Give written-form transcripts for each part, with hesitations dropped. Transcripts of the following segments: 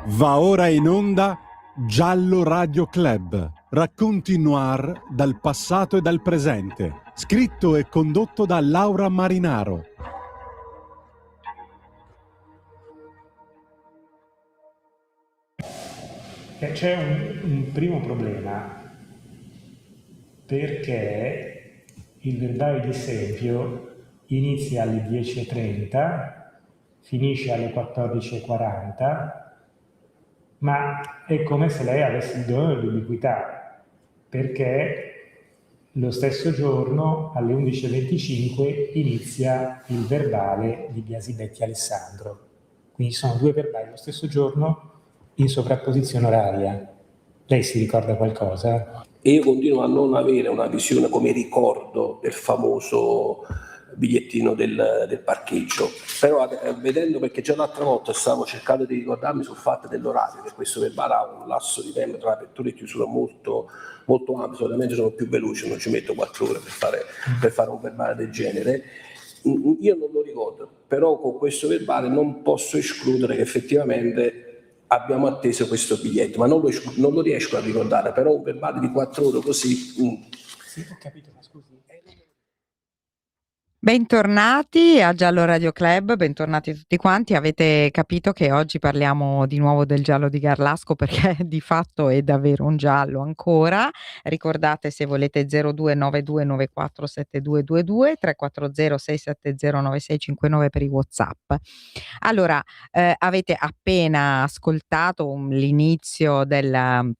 Va ora in onda Giallo Radio Club, racconti noir dal passato e dal presente, scritto e condotto da Laura Marinaro. C'è un primo problema, perché il verbale di esempio inizia alle 10:30, finisce alle 14:40, ma è come se lei avesse il dono dell'ubiquità, perché lo stesso giorno alle 11:25 inizia il verbale di Biasibetti Alessandro. Quindi sono due verbali lo stesso giorno in sovrapposizione oraria. Lei si ricorda qualcosa? E io continuo a non avere una visione come ricordo del famoso bigliettino del parcheggio, però vedendo, perché già l'altra volta stavo cercando di ricordarmi sul fatto dell'orario, che questo verbale ha un lasso di tempo tra apertura e chiusura molto, molto ampio, solitamente sono più veloce, non ci metto 4 ore per fare un verbale del genere. Io non lo ricordo, però con questo verbale non posso escludere che effettivamente abbiamo atteso questo biglietto, ma non lo riesco a ricordare, però un verbale di 4 ore così. Sì, ho capito, ma scusi. Bentornati a Giallo Radio Club, bentornati tutti quanti. Avete capito che oggi parliamo di nuovo del giallo di Garlasco, perché di fatto è davvero un giallo ancora. Ricordate, se volete, 0292947222 340 670 9659 per i WhatsApp. Allora, avete appena ascoltato l'inizio del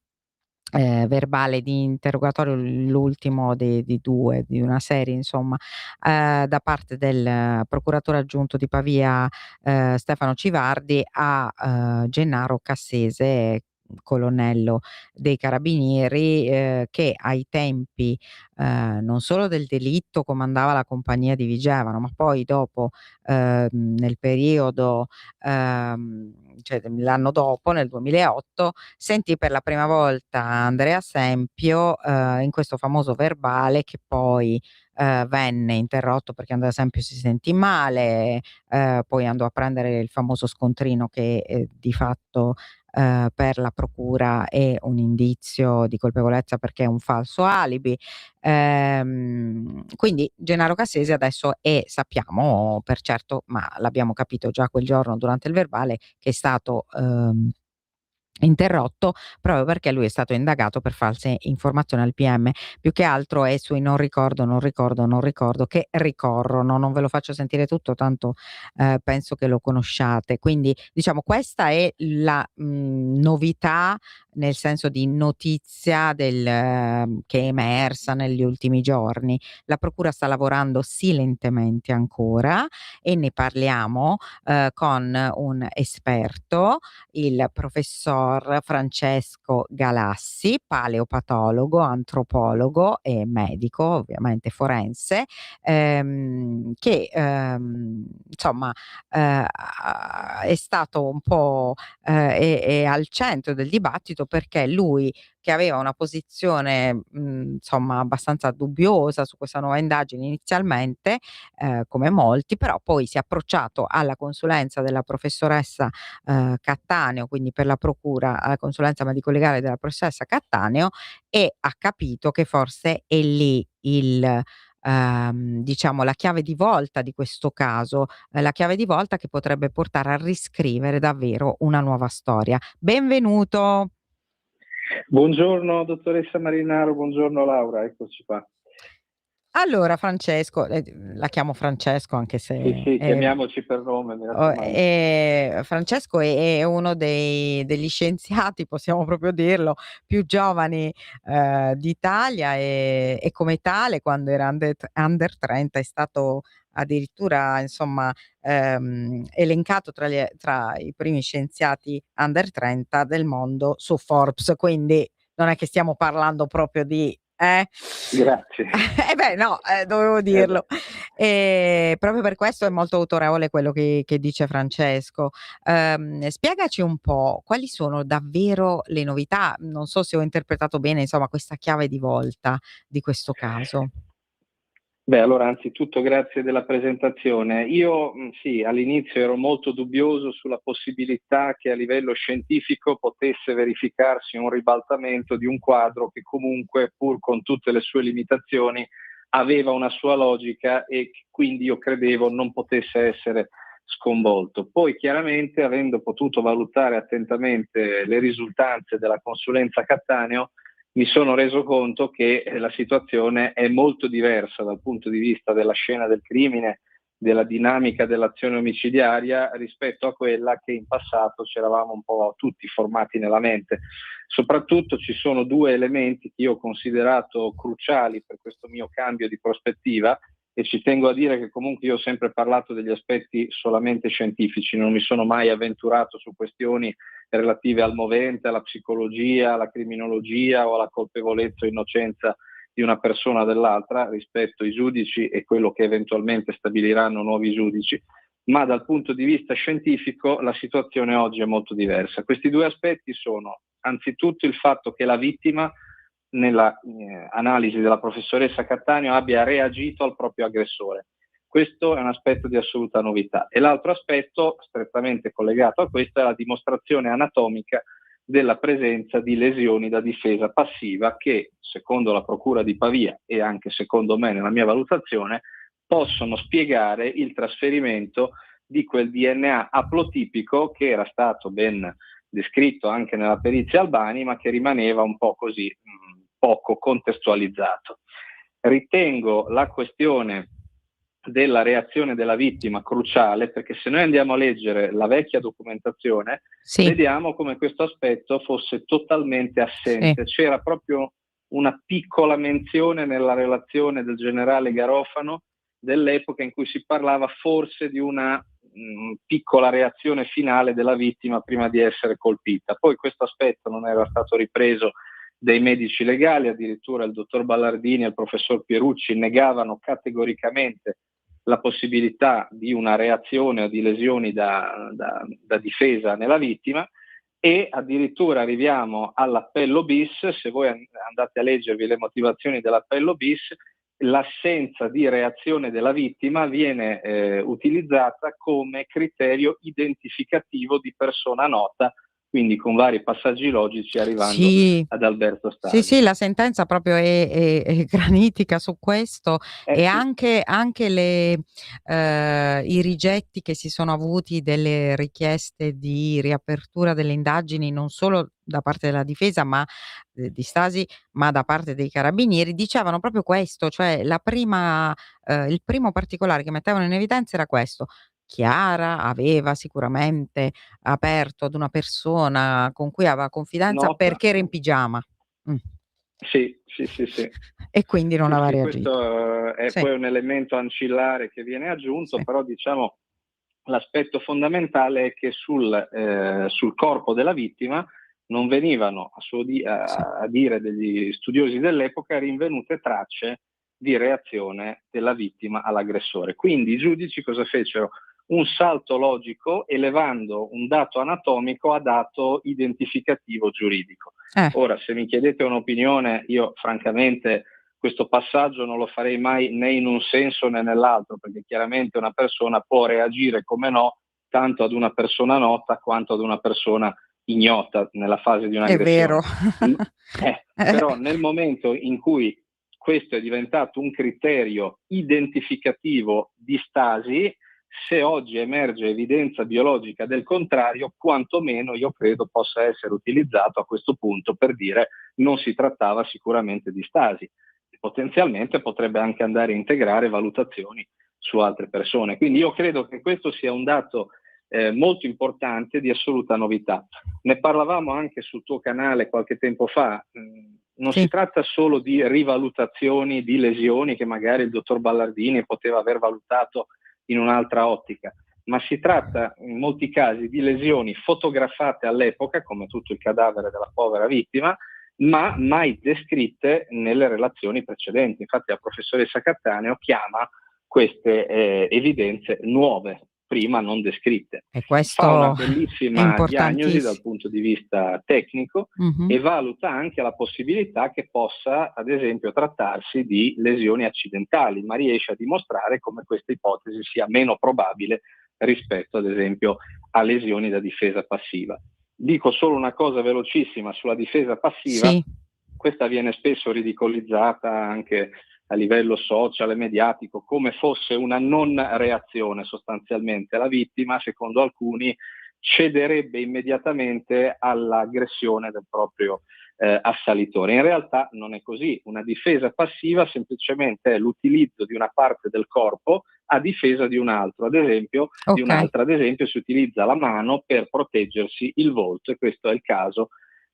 verbale di interrogatorio, l'ultimo di una serie, insomma, da parte del procuratore aggiunto di Pavia, Stefano Civardi, a Gennaro Cassese, colonnello dei Carabinieri, che ai tempi non solo del delitto comandava la compagnia di Vigevano, ma poi dopo, nel periodo, cioè l'anno dopo, nel 2008, sentì per la prima volta Andrea Sempio in questo famoso verbale, che poi venne interrotto perché Andrea Sempio si sentì male, poi andò a prendere il famoso scontrino che di fatto per la procura è un indizio di colpevolezza, perché è un falso alibi. Quindi Gennaro Cassese adesso sappiamo per certo, ma l'abbiamo capito già quel giorno durante il verbale, che è stato interrotto proprio perché lui è stato indagato per false informazioni al PM. Più che altro è sui non ricordo che ricorrono. Non ve lo faccio sentire tutto, tanto penso che lo conosciate. Quindi, diciamo, questa è la novità, nel senso di notizia che è emersa negli ultimi giorni. La procura sta lavorando silentemente ancora, e ne parliamo con un esperto, il professor Francesco Galassi, paleopatologo, antropologo e medico, ovviamente forense, che insomma è stato un po' è al centro del dibattito, perché lui, che aveva una posizione insomma abbastanza dubbiosa su questa nuova indagine inizialmente, come molti, però poi si è approcciato alla consulenza della professoressa Cattaneo, quindi per la procura alla consulenza medico-legale della professoressa Cattaneo, e ha capito che forse è lì diciamo la chiave di volta di questo caso, la chiave di volta che potrebbe portare a riscrivere davvero una nuova storia. Benvenuto. Buongiorno dottoressa Marinaro, buongiorno Laura, eccoci qua. Allora Francesco, la chiamo Francesco anche se Sì, chiamiamoci per nome, mi raccomando. Francesco è uno degli scienziati, possiamo proprio dirlo, più giovani d'Italia, e come tale, quando era under 30, è stato addirittura, insomma, elencato tra i primi scienziati under 30 del mondo su Forbes, quindi non è che stiamo parlando proprio di Grazie. Dovevo dirlo. Proprio per questo è molto autorevole quello che dice Francesco. Spiegaci un po' quali sono davvero le novità. Non so se ho interpretato bene, insomma, questa chiave di volta di questo caso. Beh, allora anzitutto grazie della presentazione. Io sì, all'inizio ero molto dubbioso sulla possibilità che a livello scientifico potesse verificarsi un ribaltamento di un quadro che comunque, pur con tutte le sue limitazioni, aveva una sua logica e quindi io credevo non potesse essere sconvolto. Poi chiaramente, avendo potuto valutare attentamente le risultanze della consulenza Cattaneo, mi sono reso conto che la situazione è molto diversa dal punto di vista della scena del crimine, della dinamica dell'azione omicidiaria rispetto a quella che in passato ci eravamo un po' tutti formati nella mente. Soprattutto ci sono due elementi che io ho considerato cruciali per questo mio cambio di prospettiva, e ci tengo a dire che comunque io ho sempre parlato degli aspetti solamente scientifici, non mi sono mai avventurato su questioni relative al movente, alla psicologia, alla criminologia o alla colpevolezza o innocenza di una persona o dell'altra rispetto ai giudici e quello che eventualmente stabiliranno nuovi giudici, ma dal punto di vista scientifico la situazione oggi è molto diversa. Questi due aspetti sono anzitutto il fatto che la vittima, nella analisi della professoressa Cattaneo, abbia reagito al proprio aggressore. Questo è un aspetto di assoluta novità. E l'altro aspetto, strettamente collegato a questo, è la dimostrazione anatomica della presenza di lesioni da difesa passiva che, secondo la Procura di Pavia e anche secondo me nella mia valutazione, possono spiegare il trasferimento di quel DNA aplotipico che era stato ben descritto anche nella perizia Albani, ma che rimaneva un po' così, poco contestualizzato. Ritengo la questione della reazione della vittima cruciale, perché se noi andiamo a leggere la vecchia documentazione, Sì, vediamo come questo aspetto fosse totalmente assente. sì. C'era proprio una piccola menzione nella relazione del generale Garofano dell'epoca in cui si parlava forse di una piccola reazione finale della vittima prima di essere colpita. Poi questo aspetto non era stato ripreso dai medici legali, addirittura il dottor Ballardini e il professor Pierucci negavano categoricamente la possibilità di una reazione o di lesioni da difesa nella vittima, e addirittura arriviamo all'appello bis. Se voi andate a leggervi le motivazioni dell'appello bis, l'assenza di reazione della vittima viene utilizzata come criterio identificativo di persona nota, quindi con vari passaggi logici arrivando Sì, ad Alberto sì, Stasi. sì, la sentenza proprio è granitica su questo, e Sì. anche i rigetti che si sono avuti delle richieste di riapertura delle indagini, non solo da parte della difesa, ma di Stasi, ma da parte dei carabinieri, dicevano proprio questo, cioè il primo particolare che mettevano in evidenza era questo: Chiara aveva sicuramente aperto ad una persona con cui aveva confidenza Nota. perché era in pigiama. Mh. Sì. E quindi non aveva Sì, reagito. questo è Sì, poi un elemento ancillare che viene aggiunto, sì, però diciamo l'aspetto fondamentale è che sul corpo della vittima non venivano, sì. a dire degli studiosi dell'epoca, rinvenute tracce di reazione della vittima all'aggressore. Quindi i giudici cosa fecero? Un salto logico elevando un dato anatomico a dato identificativo giuridico. Eh, Ora, se mi chiedete un'opinione, io francamente questo passaggio non lo farei mai né in un senso né nell'altro, perché chiaramente una persona può reagire come no tanto ad una persona nota quanto ad una persona ignota nella fase di è vero. un'aggressione. Però nel momento in cui questo è diventato un criterio identificativo di Stasi, se oggi emerge evidenza biologica del contrario, quantomeno io credo possa essere utilizzato a questo punto per dire non si trattava sicuramente di Stasi. Potenzialmente potrebbe anche andare a integrare valutazioni su altre persone. Quindi io credo che questo sia un dato molto importante, di assoluta novità. Ne parlavamo anche sul tuo canale qualche tempo fa. Non Sì, si tratta solo di rivalutazioni di lesioni che magari il dottor Ballardini poteva aver valutato in un'altra ottica, ma si tratta in molti casi di lesioni fotografate all'epoca, come tutto il cadavere della povera vittima, ma mai descritte nelle relazioni precedenti. Infatti la professoressa Cattaneo chiama queste evidenze nuove. prima non descritte. E Fa una questo è bellissima diagnosi dal importantissimo. punto di vista tecnico e valuta anche la possibilità che possa, ad esempio, trattarsi di lesioni accidentali, ma riesce a dimostrare come questa ipotesi sia meno probabile rispetto, ad esempio, a lesioni da difesa passiva. Dico solo una cosa velocissima sulla difesa passiva. Sì. Questa viene spesso ridicolizzata anche a livello social e mediatico come fosse una non reazione sostanzialmente. La vittima, secondo alcuni, cederebbe immediatamente all'aggressione del proprio assalitore. In realtà non è così. Una difesa passiva semplicemente è l'utilizzo di una parte del corpo a difesa di un altro, ad esempio, di un'altra. Ad esempio, si utilizza la mano per proteggersi il volto, e questo è il caso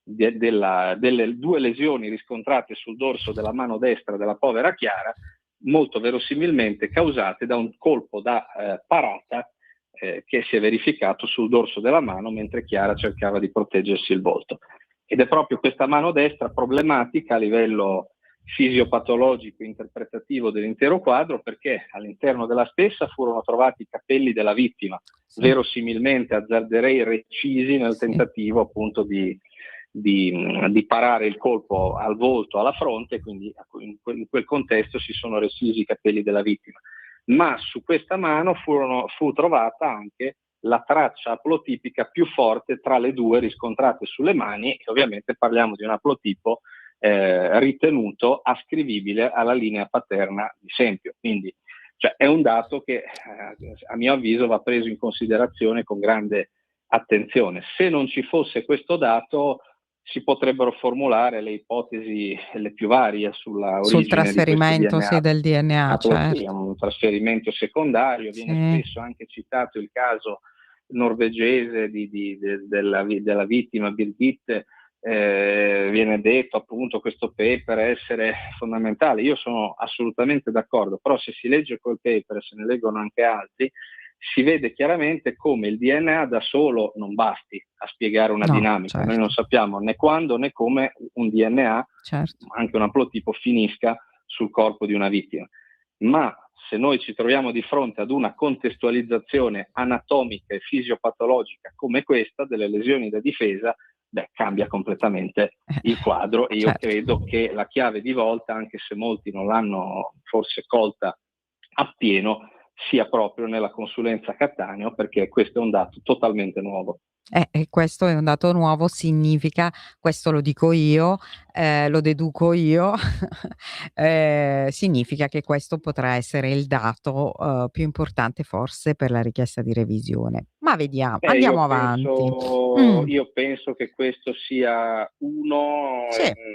delle 2 lesioni riscontrate sul dorso della mano destra della povera Chiara, molto verosimilmente causate da un colpo da parata che si è verificato sul dorso della mano mentre Chiara cercava di proteggersi il volto. Ed è proprio questa mano destra problematica a livello fisiopatologico interpretativo dell'intero quadro, perché all'interno della stessa furono trovati i capelli della vittima, verosimilmente azzarderei recisi nel tentativo appunto di parare il colpo al volto, alla fronte, quindi in quel contesto si sono recisi i capelli della vittima. Ma su questa mano fu trovata anche la traccia aplotipica più forte tra le 2 riscontrate sulle mani, e ovviamente parliamo di un aplotipo ritenuto ascrivibile alla linea paterna di Sempio. Quindi è un dato che a mio avviso va preso in considerazione con grande attenzione. Se non ci fosse questo dato, si potrebbero formulare le ipotesi le più varie sulla origine sul trasferimento di questo DNA. Del DNA, certo. Sì, un trasferimento secondario. Viene spesso anche citato il caso norvegese della vittima Birgitte. Viene detto appunto questo paper essere fondamentale. Io sono assolutamente d'accordo, però se si legge quel paper, se ne leggono anche altri, si vede chiaramente come il DNA da solo non basti a spiegare una dinamica. Certo. Noi non sappiamo né quando né come un DNA, anche un aplotipo, finisca sul corpo di una vittima. Ma se noi ci troviamo di fronte ad una contestualizzazione anatomica e fisiopatologica come questa delle lesioni da difesa, cambia completamente il quadro, e io credo che la chiave di volta, anche se molti non l'hanno forse colta appieno, sia proprio nella consulenza Cattaneo, perché questo è un dato totalmente nuovo. E questo è un dato nuovo, significa, questo lo dico io, lo deduco io, significa che questo potrà essere il dato più importante forse per la richiesta di revisione. Ma vediamo, andiamo avanti. Io penso che questo sia uno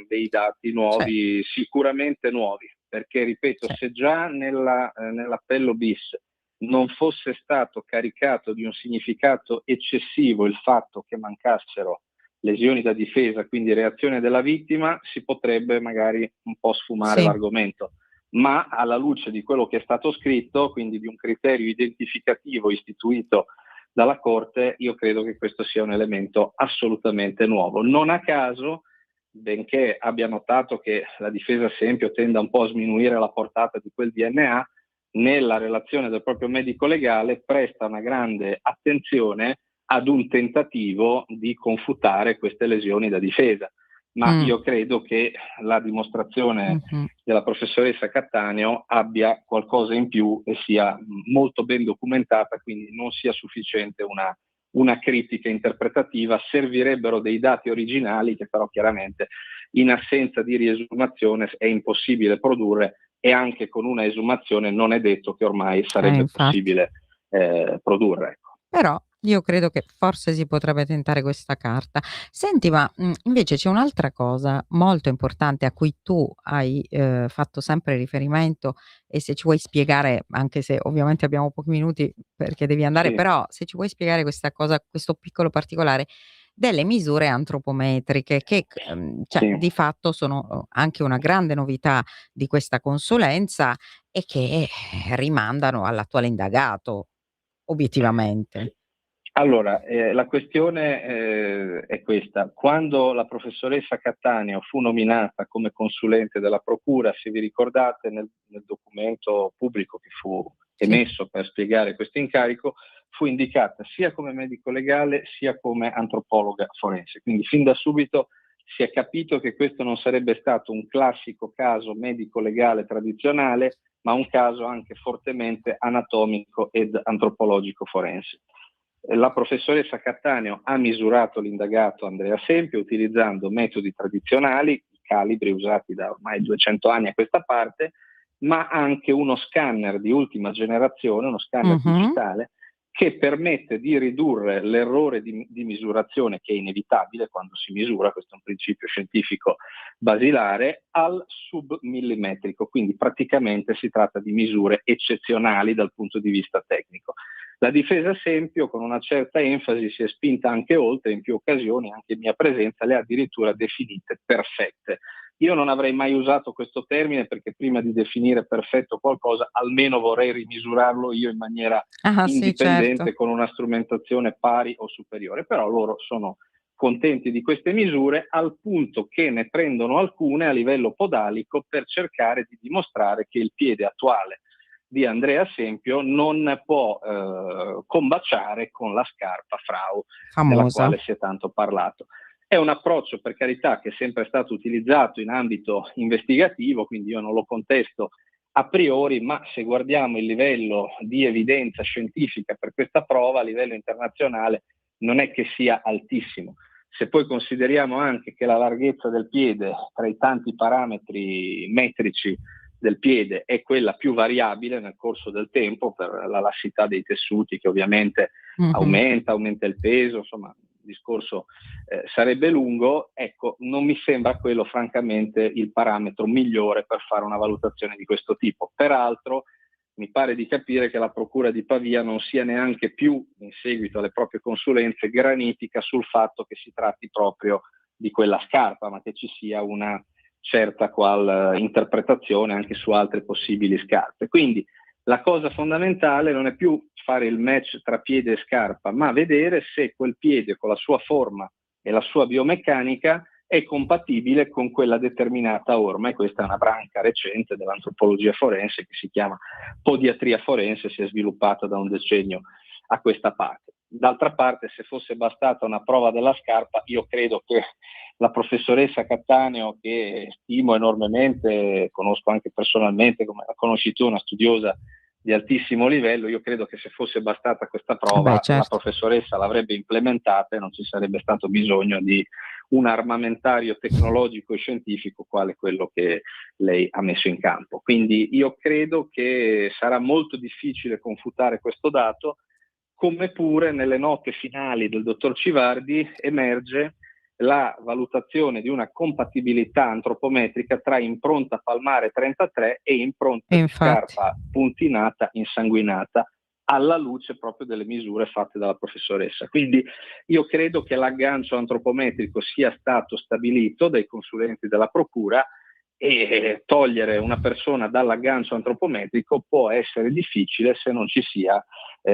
dei dati nuovi, sicuramente nuovi, perché ripeto, se già nell'appello bis non fosse stato caricato di un significato eccessivo il fatto che mancassero lesioni da difesa, quindi reazione della vittima, si potrebbe magari un po' sfumare l'argomento. Ma alla luce di quello che è stato scritto, quindi di un criterio identificativo istituito dalla Corte, io credo che questo sia un elemento assolutamente nuovo. Non a caso, benché abbia notato che la difesa Sempio tenda un po' a sminuire la portata di quel DNA, nella relazione del proprio medico legale presta una grande attenzione ad un tentativo di confutare queste lesioni da difesa. Ma io credo che la dimostrazione della professoressa Cattaneo abbia qualcosa in più e sia molto ben documentata, quindi non sia sufficiente una critica interpretativa. Servirebbero dei dati originali che però chiaramente in assenza di riesumazione è impossibile produrre, e anche con una esumazione non è detto che ormai sarebbe possibile produrre. Ecco. Però io credo che forse si potrebbe tentare questa carta. Senti, ma invece c'è un'altra cosa molto importante a cui tu hai fatto sempre riferimento, e se ci vuoi spiegare, anche se ovviamente abbiamo pochi minuti perché devi andare, però se ci vuoi spiegare questa cosa, questo piccolo particolare delle misure antropometriche che di fatto sono anche una grande novità di questa consulenza e che rimandano all'attuale indagato, obiettivamente. Allora, la questione è questa. Quando la professoressa Cattaneo fu nominata come consulente della Procura, se vi ricordate, nel documento pubblico che fu emesso per spiegare questo incarico, fu indicata sia come medico legale sia come antropologa forense. Quindi fin da subito si è capito che questo non sarebbe stato un classico caso medico-legale tradizionale, ma un caso anche fortemente anatomico ed antropologico forense. La professoressa Cattaneo ha misurato l'indagato Andrea Sempio utilizzando metodi tradizionali, i calibri usati da ormai 200 anni a questa parte, ma anche uno scanner di ultima generazione, uno scanner digitale, che permette di ridurre l'errore di misurazione, che è inevitabile quando si misura, questo è un principio scientifico basilare, al submillimetrico, quindi praticamente si tratta di misure eccezionali dal punto di vista tecnico. La difesa Sempio, con una certa enfasi, si è spinta anche oltre, in più occasioni, anche in mia presenza, le ha addirittura definite perfette. Io non avrei mai usato questo termine perché prima di definire perfetto qualcosa almeno vorrei rimisurarlo io in maniera indipendente, certo, con una strumentazione pari o superiore, però loro sono contenti di queste misure al punto che ne prendono alcune a livello podalico per cercare di dimostrare che il piede attuale di Andrea Sempio non può combaciare con la scarpa Frau, della quale si è tanto parlato. È un approccio, per carità, che è sempre stato utilizzato in ambito investigativo, quindi io non lo contesto a priori, ma se guardiamo il livello di evidenza scientifica per questa prova a livello internazionale non è che sia altissimo. Se poi consideriamo anche che la larghezza del piede tra i tanti parametri metrici del piede è quella più variabile nel corso del tempo per la lassità dei tessuti che ovviamente aumenta il peso, insomma il discorso sarebbe lungo, ecco, non mi sembra quello francamente il parametro migliore per fare una valutazione di questo tipo. Peraltro mi pare di capire che la Procura di Pavia non sia neanche più, in seguito alle proprie consulenze, granitica sul fatto che si tratti proprio di quella scarpa, ma che ci sia una certa qual interpretazione anche su altre possibili scarpe. Quindi la cosa fondamentale non è più fare il match tra piede e scarpa, ma vedere se quel piede con la sua forma e la sua biomeccanica è compatibile con quella determinata orma, e questa è una branca recente dell'antropologia forense che si chiama podiatria forense, si è sviluppata da un decennio a questa parte. D'altra parte, se fosse bastata una prova della scarpa, io credo che la professoressa Cattaneo, che stimo enormemente, conosco anche personalmente, come la conosci tu, una studiosa di altissimo livello, io credo che se fosse bastata questa prova, la professoressa l'avrebbe implementata e non ci sarebbe stato bisogno di un armamentario tecnologico e scientifico quale quello che lei ha messo in campo. Quindi io credo che sarà molto difficile confutare questo dato, come pure nelle note finali del dottor Civardi emerge la valutazione di una compatibilità antropometrica tra impronta palmare 33 e impronta di scarpa puntinata insanguinata, alla luce proprio delle misure fatte dalla professoressa. Quindi io credo che l'aggancio antropometrico sia stato stabilito dai consulenti della Procura, e togliere una persona dall'aggancio antropometrico può essere difficile se non ci sia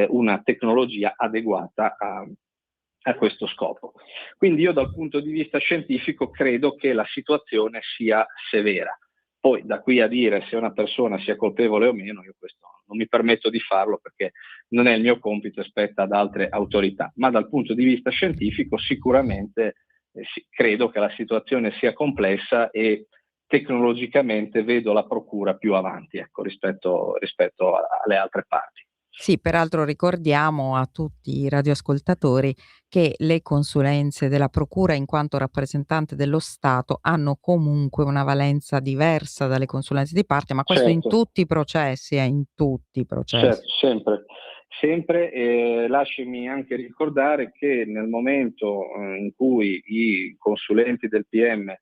una tecnologia adeguata a questo scopo. Quindi io dal punto di vista scientifico credo che la situazione sia severa. Poi da qui a dire se una persona sia colpevole o meno, io questo non mi permetto di farlo perché non è il mio compito, spetta ad altre autorità, ma dal punto di vista scientifico sicuramente credo che la situazione sia complessa e tecnologicamente vedo la Procura più avanti, ecco, rispetto alle altre parti. Sì, peraltro ricordiamo a tutti i radioascoltatori che le consulenze della Procura, in quanto rappresentante dello Stato, hanno comunque una valenza diversa dalle consulenze di parte, ma questo in tutti i processi, in tutti i processi. Certo, sempre. Lasciami anche ricordare che nel momento in cui i consulenti del PM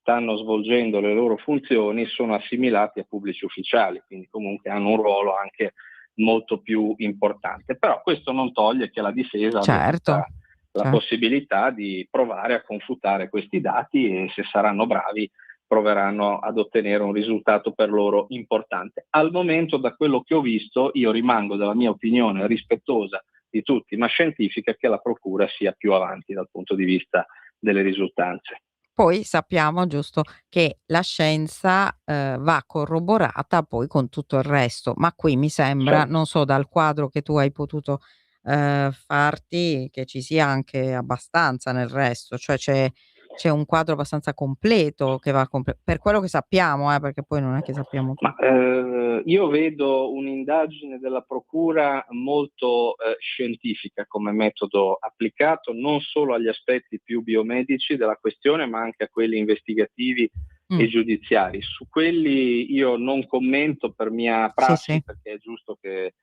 stanno svolgendo le loro funzioni sono assimilati a pubblici ufficiali, quindi comunque hanno un ruolo anche molto più importante, però questo non toglie che la difesa abbia tutta la possibilità di provare a confutare questi dati e se saranno bravi proveranno ad ottenere un risultato per loro importante. Al momento, da quello che ho visto, io rimango della mia opinione rispettosa di tutti, ma scientifica, che la Procura sia più avanti dal punto di vista delle risultanze. Poi sappiamo, giusto, che la scienza, va corroborata poi con tutto il resto, ma qui mi sembra, Certo. non so, dal quadro che tu hai potuto, farti, che ci sia anche abbastanza nel resto, cioè c'è un quadro abbastanza completo che va per quello che sappiamo, perché poi non è che sappiamo Ma, tutto. io vedo un'indagine della procura molto, scientifica come metodo applicato non solo agli aspetti più biomedici della questione, ma anche a quelli investigativi e Mh. giudiziari. Su quelli io non commento per mia Sì, prassi, sì. perché è giusto che,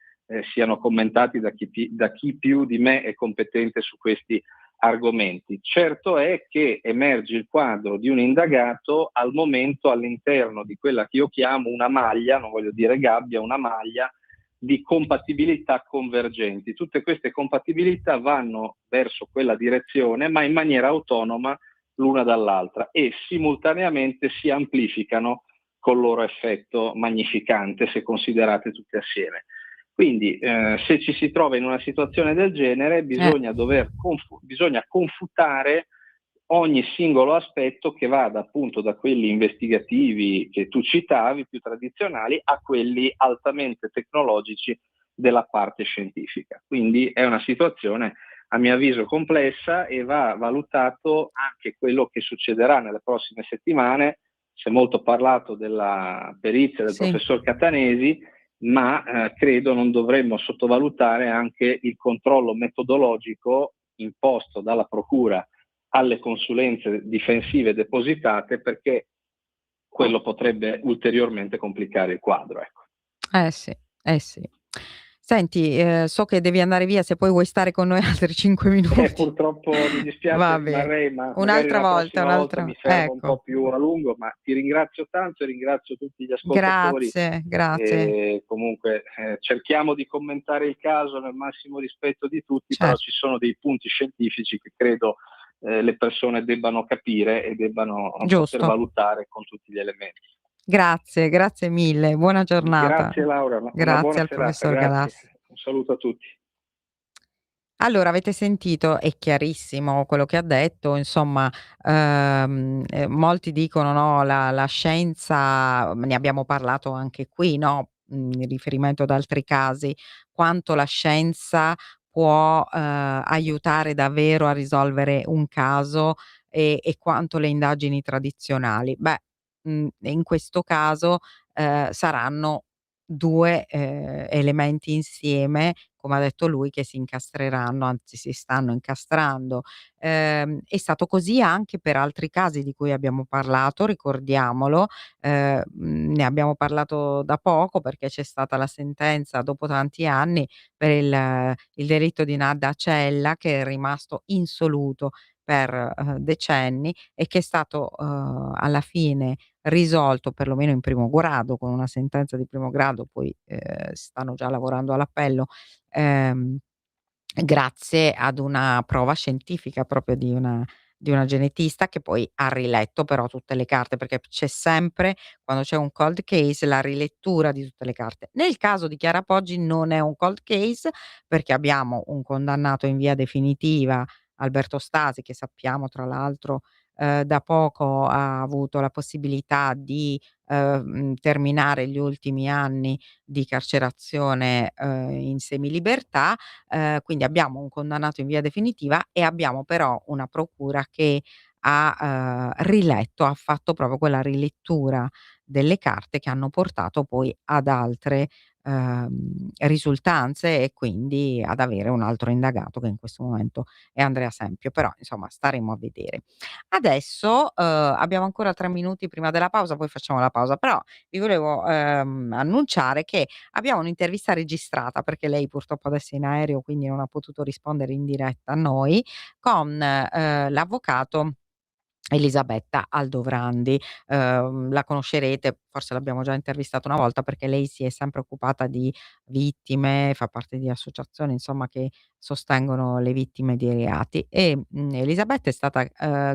siano commentati da chi più di me è competente su questi argomenti. Certo è che emerge il quadro di un indagato al momento all'interno di quella che io chiamo una maglia, non voglio dire gabbia, una maglia di compatibilità convergenti. Tutte queste compatibilità vanno verso quella direzione, ma in maniera autonoma l'una dall'altra e simultaneamente si amplificano col loro effetto magnificante se considerate tutte assieme. Quindi se ci si trova in una situazione del genere Eh. bisogna confutare ogni singolo aspetto che vada appunto da quelli investigativi che tu citavi, più tradizionali, a quelli altamente tecnologici della parte scientifica. Quindi è una situazione a mio avviso complessa e va valutato anche quello che succederà nelle prossime settimane. Si è molto parlato della perizia del Sì. professor Catanesi, ma credo non dovremmo sottovalutare anche il controllo metodologico imposto dalla Procura alle consulenze difensive depositate, perché quello potrebbe ulteriormente complicare il quadro. Ecco. Eh sì, eh sì. Senti, so che devi andare via, se poi vuoi stare con noi altri 5 minuti. Purtroppo mi dispiace, Va bene. rimarrei, ma magari Un'altra una volta, prossima volta un'altra mi fermo un ecco. po' più a lungo, ma ti ringrazio tanto e ringrazio tutti gli ascoltatori. Grazie, grazie. E comunque cerchiamo di commentare il caso nel massimo rispetto di tutti, però Certo, ci sono dei punti scientifici che credo le persone debbano capire e debbano poter giusto. valutare con tutti gli elementi. Grazie, grazie mille. Buona giornata. Grazie Laura, una Grazie buona al serata, professor grazie. Galassi. Un saluto a tutti. Allora, avete sentito, è chiarissimo quello che ha detto, insomma, molti dicono, no, la scienza, ne abbiamo parlato anche qui, no, in riferimento ad altri casi, quanto la scienza può, aiutare davvero a risolvere un caso e quanto le indagini tradizionali. Beh, in questo caso, saranno 2, elementi insieme, come ha detto lui, che si incastreranno, anzi si stanno incastrando. È stato così anche per altri casi di cui abbiamo parlato, ricordiamolo, ne abbiamo parlato da poco perché c'è stata la sentenza dopo tanti anni per il delitto di Nada Acella, che è rimasto insoluto per, decenni e che è stato, alla fine risolto perlomeno in primo grado, con una sentenza di primo grado, poi, stanno già lavorando all'appello, ehm, grazie ad una prova scientifica proprio di una genetista che poi ha riletto però tutte le carte, perché c'è sempre, quando c'è un cold case, la rilettura di tutte le carte. Nel caso di Chiara Poggi non è un cold case, perché abbiamo un condannato in via definitiva, Alberto Stasi, che sappiamo tra l'altro, da poco ha avuto la possibilità di, terminare gli ultimi anni di carcerazione, in semilibertà, quindi abbiamo un condannato in via definitiva e abbiamo però una procura che ha fatto proprio quella rilettura delle carte che hanno portato poi ad altre, risultanze e quindi ad avere un altro indagato che in questo momento è Andrea Sempio, però insomma staremo a vedere. Adesso, abbiamo ancora 3 minuti prima della pausa, poi facciamo la pausa, però vi volevo, annunciare che abbiamo un'intervista registrata, perché lei purtroppo adesso è in aereo, quindi non ha potuto rispondere in diretta a noi, con, l'avvocato Elisabetta Aldovrandi. La conoscerete, forse l'abbiamo già intervistata una volta, perché lei si è sempre occupata di vittime, fa parte di associazioni insomma che sostengono le vittime di reati e, Elisabetta è stata,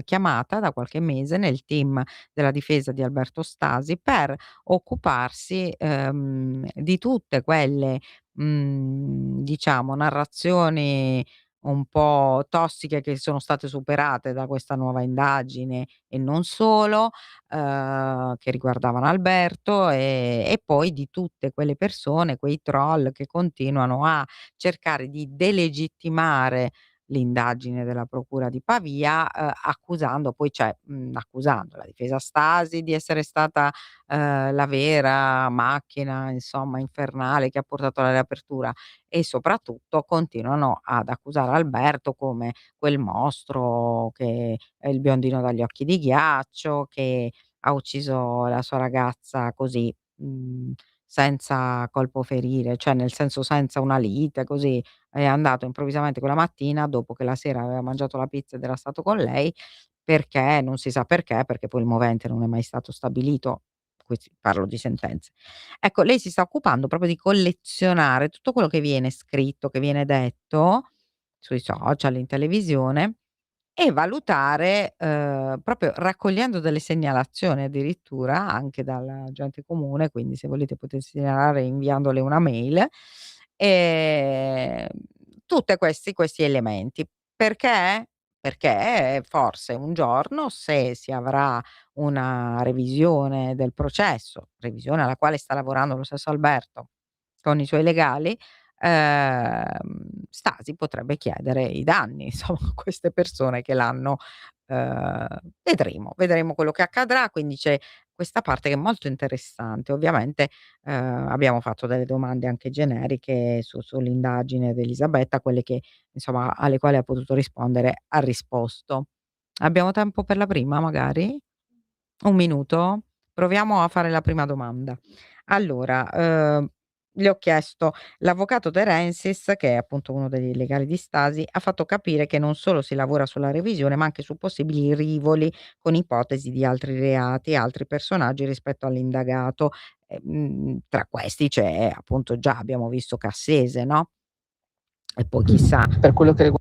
chiamata da qualche mese nel team della difesa di Alberto Stasi per occuparsi, di tutte quelle, diciamo narrazioni un po' tossiche che sono state superate da questa nuova indagine e non solo, che riguardavano Alberto, e poi di tutte quelle persone, quei troll che continuano a cercare di delegittimare l'indagine della procura di Pavia, accusando poi accusando la difesa Stasi di essere stata, la vera macchina, insomma, infernale che ha portato alla riapertura, e soprattutto continuano ad accusare Alberto come quel mostro che è il biondino dagli occhi di ghiaccio, che ha ucciso la sua ragazza così, senza colpo ferire, cioè nel senso senza una lite, così. È andato improvvisamente quella mattina, dopo che la sera aveva mangiato la pizza ed era stato con lei, perché non si sa perché poi il movente non è mai stato stabilito, questi parlo di sentenze. Ecco, lei si sta occupando proprio di collezionare tutto quello che viene scritto, che viene detto sui social, in televisione, e valutare, proprio raccogliendo delle segnalazioni addirittura anche dalla gente comune, quindi se volete potete segnalare inviandole una mail, ehm, tutte questi elementi. Perché? Perché forse un giorno, se si avrà una revisione del processo, revisione alla quale sta lavorando lo stesso Alberto con i suoi legali, Stasi potrebbe chiedere i danni, insomma, a queste persone che l'hanno vedremo quello che accadrà, quindi c'è questa parte che è molto interessante. Ovviamente, abbiamo fatto delle domande anche generiche sull'indagine di Elisabetta, quelle che insomma alle quali ha potuto rispondere, ha risposto. Abbiamo tempo per la prima magari? 1 minuto? Proviamo a fare la prima domanda. Allora, le ho chiesto: l'avvocato De Rensis, che è appunto uno dei legali di Stasi, ha fatto capire che non solo si lavora sulla revisione, ma anche su possibili rivoli con ipotesi di altri reati e altri personaggi rispetto all'indagato. Tra questi c'è appunto, già abbiamo visto Cassese, no, e poi chissà. Per quello che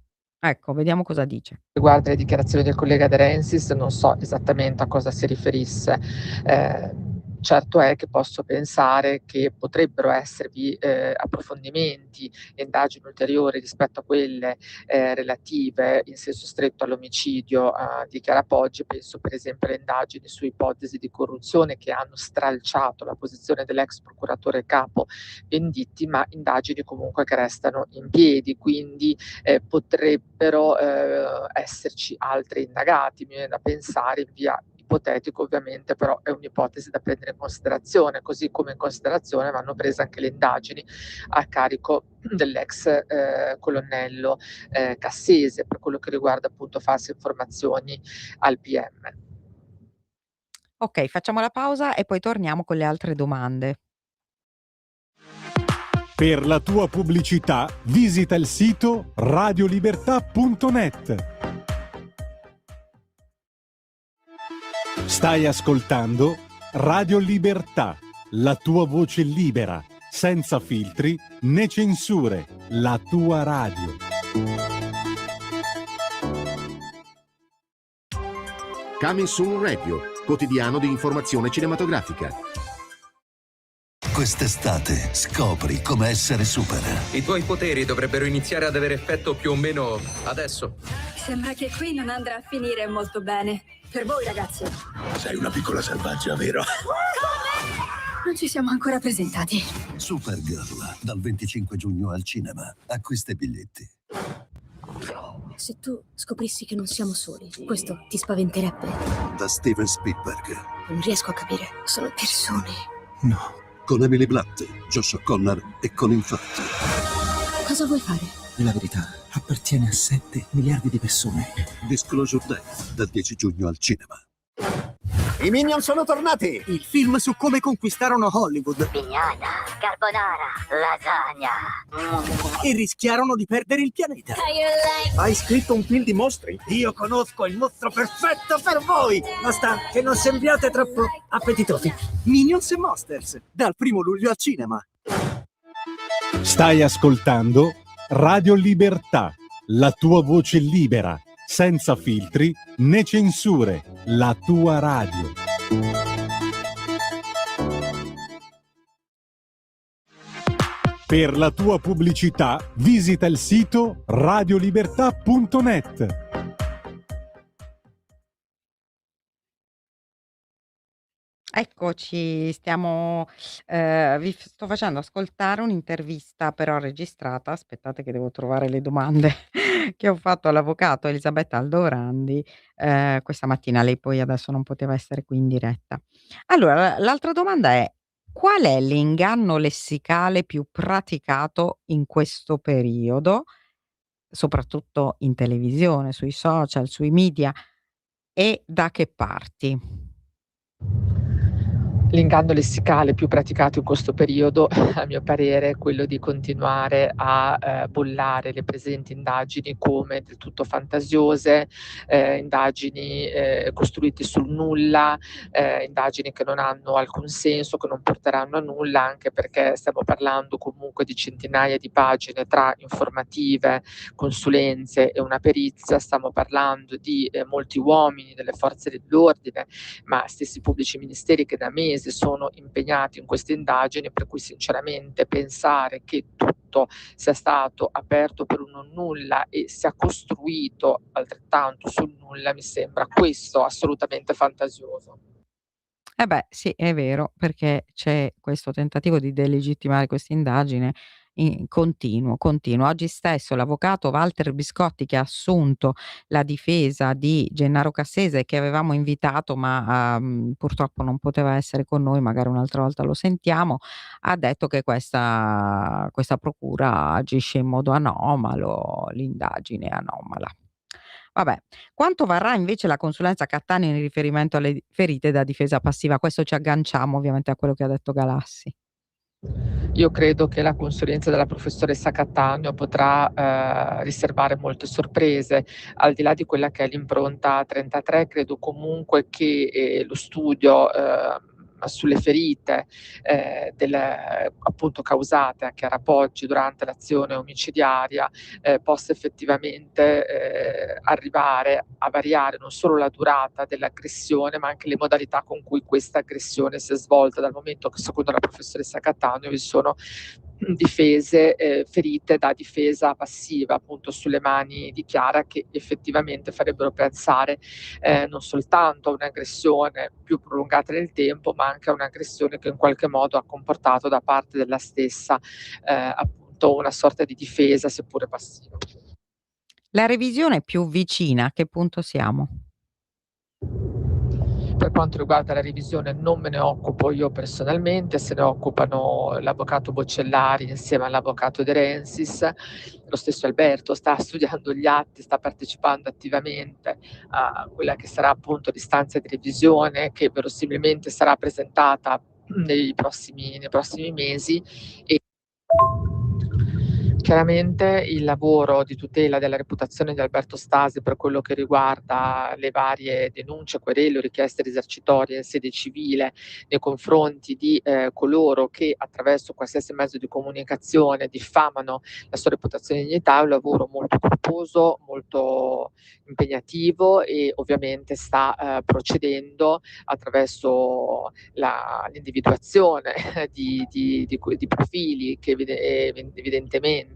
Ecco, vediamo cosa dice. riguarda le dichiarazioni del collega De Rensis, non so esattamente a cosa si riferisse. Certo è che posso pensare che potrebbero esservi approfondimenti e indagini ulteriori rispetto a quelle relative in senso stretto all'omicidio di Chiara Poggi. Penso per esempio alle indagini su ipotesi di corruzione che hanno stralciato la posizione dell'ex procuratore capo Venditti, ma indagini comunque che restano in piedi, quindi potrebbero esserci altri indagati. Mi viene da pensare, in via ipotetico ovviamente, però è un'ipotesi da prendere in considerazione, così come in considerazione vanno prese anche le indagini a carico dell'ex colonnello Cassese, per quello che riguarda appunto false informazioni al PM. Okay, facciamo la pausa e poi torniamo con le altre domande. Per la tua pubblicità visita il sito radiolibertà.net. Stai ascoltando Radio Libertà, la tua voce libera, senza filtri né censure, la tua radio. Coming Soon Radio, quotidiano di informazione cinematografica. Quest'estate scopri come essere super. I tuoi poteri dovrebbero iniziare ad avere effetto più o meno adesso. Sembra che qui non andrà a finire molto bene. Per voi, ragazzi. Sei una piccola selvaggia, vero? Come? Non ci siamo ancora presentati. Supergirl, dal 25 giugno al cinema. Acquista i biglietti. Se tu scoprissi che non siamo soli, questo ti spaventerebbe? Da Steven Spielberg. Non riesco a capire. Sono persone. No. Con Emily Blunt, Josh O'Connor e Colin Firth. Cosa vuoi fare? La verità appartiene a 7 miliardi di persone. Disclosure Day, dal 10 giugno al cinema. I Minion sono tornati! Il film su come conquistarono Hollywood. Pignata, carbonara, lasagna. E rischiarono di perdere il pianeta. Hai scritto un film di mostri? Io conosco il mostro perfetto per voi! Basta che non sembriate troppo appetitosi. Minions e Monsters, dal 1 luglio al cinema. Stai ascoltando Radio Libertà, la tua voce libera, senza filtri né censure, la tua radio. Per la tua pubblicità visita il sito radiolibertà.net. Eccoci, vi sto facendo ascoltare un'intervista però registrata, aspettate che devo trovare le domande che ho fatto all'avvocato Elisabetta Aldovrandi questa mattina, lei poi adesso non poteva essere qui in diretta. Allora, l'altra domanda è: qual è l'inganno lessicale più praticato in questo periodo, soprattutto in televisione, sui social, sui media, e da che parti? L'inganno lessicale più praticato in questo periodo, a mio parere, è quello di continuare a bollare le presenti indagini come del tutto fantasiose, indagini costruite sul nulla, indagini che non hanno alcun senso, che non porteranno a nulla, anche perché stiamo parlando comunque di centinaia di pagine tra informative, consulenze e una perizia, stiamo parlando di molti uomini delle forze dell'ordine, ma stessi pubblici ministeri che da mesi sono impegnati in queste indagini, per cui sinceramente pensare che tutto sia stato aperto per un non nulla e sia costruito altrettanto sul nulla mi sembra questo assolutamente fantasioso. Eh beh, sì, è vero, perché c'è questo tentativo di delegittimare questa indagine in continuo, continuo. Oggi stesso l'avvocato Walter Biscotti, che ha assunto la difesa di Gennaro Cassese, che avevamo invitato ma purtroppo non poteva essere con noi, magari un'altra volta lo sentiamo, ha detto che questa procura agisce in modo anomalo, l'indagine è anomala. Vabbè, quanto varrà invece la consulenza Cattaneo in riferimento alle ferite da difesa passiva? Questo ci agganciamo ovviamente a quello che ha detto Galassi. Io credo che la consulenza della professoressa Cattaneo potrà riservare molte sorprese, al di là di quella che è l'impronta 33, credo comunque che lo studio sulle ferite appunto causate a Chiara Poggi durante l'azione omicidiaria possa effettivamente arrivare a variare non solo la durata dell'aggressione, ma anche le modalità con cui questa aggressione si è svolta, dal momento che secondo la professoressa Cattaneo vi sono ferite da difesa passiva appunto sulle mani di Chiara, che effettivamente farebbero pensare non soltanto a un'aggressione più prolungata nel tempo, ma anche a un'aggressione che in qualche modo ha comportato da parte della stessa appunto una sorta di difesa seppure passiva. La revisione più vicina, a che punto siamo? Per quanto riguarda la revisione non me ne occupo io personalmente, se ne occupano l'avvocato Boccellari insieme all'avvocato De Rensis. Lo stesso Alberto sta studiando gli atti, sta partecipando attivamente a quella che sarà appunto l'istanza di revisione, che verosimilmente sarà presentata nei prossimi mesi, e chiaramente il lavoro di tutela della reputazione di Alberto Stasi per quello che riguarda le varie denunce, querele o richieste risarcitorie in sede civile nei confronti di coloro che attraverso qualsiasi mezzo di comunicazione diffamano la sua reputazione di dignità, è un lavoro molto corposo, molto impegnativo, e ovviamente sta procedendo attraverso l'individuazione di profili che evidentemente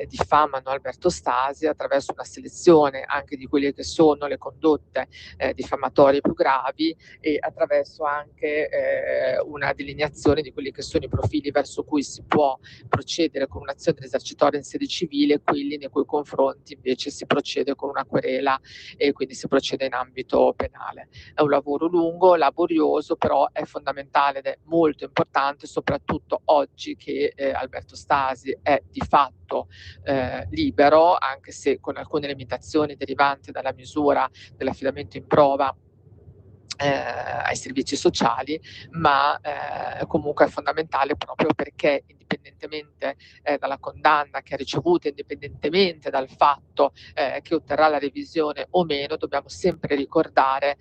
diffamano Alberto Stasi, attraverso una selezione anche di quelle che sono le condotte diffamatorie più gravi, e attraverso anche una delineazione di quelli che sono i profili verso cui si può procedere con un'azione risarcitoria in sede civile e quelli nei cui confronti invece si procede con una querela e quindi si procede in ambito penale. È un lavoro lungo, laborioso, però è fondamentale ed è molto importante, soprattutto oggi che Alberto Stasi è di fatto libero, anche se con alcune limitazioni derivanti dalla misura dell'affidamento in prova ai servizi sociali, ma comunque è fondamentale proprio perché indipendentemente dalla condanna che ha ricevuto, indipendentemente dal fatto che otterrà la revisione o meno, dobbiamo sempre ricordare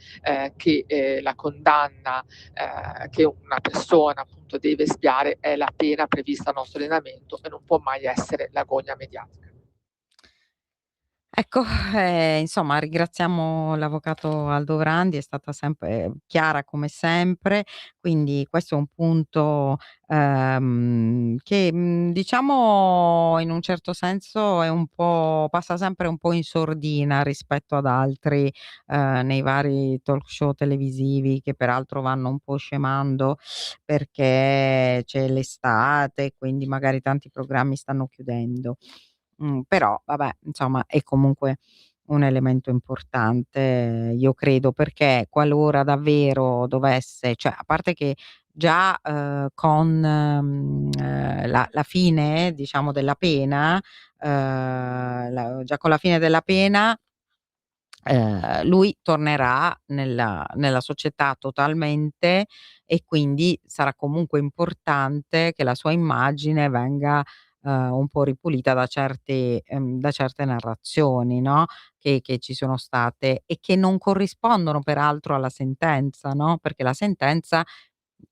che la condanna che una persona appunto deve espiare è la pena prevista al nostro ordinamento e non può mai essere l'agonia mediatica. Ecco, insomma ringraziamo l'avvocato Aldo Brandi, è stata sempre chiara come sempre, quindi questo è un punto, che, diciamo in un certo senso è un po' passa sempre un po' in sordina rispetto ad altri, nei vari talk show televisivi che peraltro vanno un po' scemando perché c'è l'estate, quindi magari tanti programmi stanno chiudendo. Però vabbè, insomma è comunque un elemento importante, io credo, perché qualora davvero dovesse cioè a parte che già, con, la fine diciamo della pena, già con la fine della pena, lui tornerà nella società totalmente e quindi sarà comunque importante che la sua immagine venga, un po' ripulita da certe narrazioni, no, che ci sono state e che non corrispondono peraltro alla sentenza, no, perché la sentenza